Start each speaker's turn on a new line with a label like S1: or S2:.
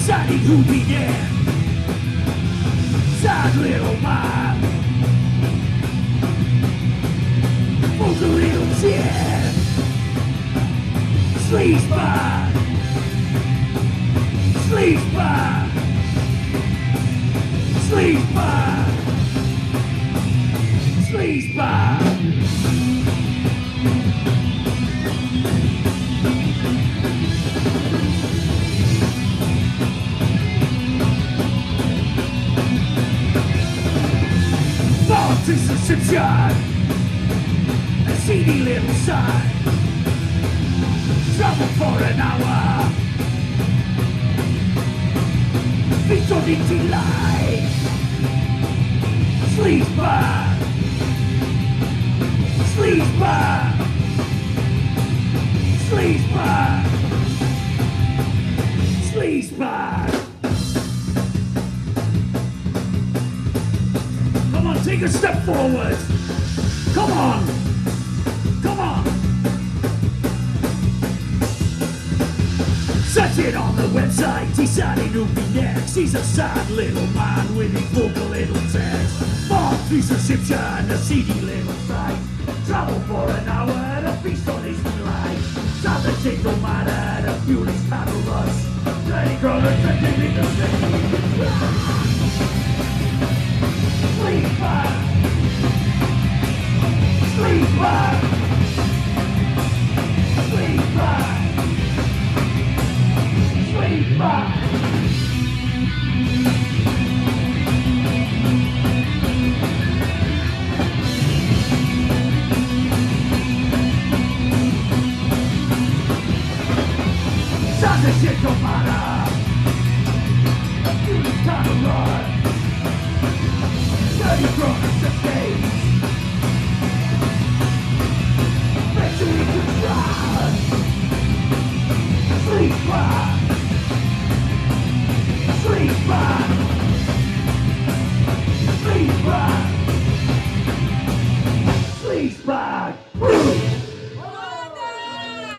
S1: deciding who began. Sad little man, full of little tears. Sleazebag, Sleazebag, Sleazebag, Sleazebag. Politics Egyptian, a seedy little son, travel for an hour, feet on empty light. Sleazebag, Sleazebag, Sleazebag, Sleazebag. Come on, take a step forward. Come on, come on. Set it on the website, deciding who'll be next. He's a sad little man with his vocal little text. Mark through Egyptian, a seedy little sight. Travel for an hour, a feast on his delight. Time to take no matter, the fuel is paddle rush. Ready, Croner, drinking in the city. Sleazebag, Sleazebag, Sleazebag, Sleazebag. Time to shake your matter, the fuel is time to run. Dirty Croner, the stage.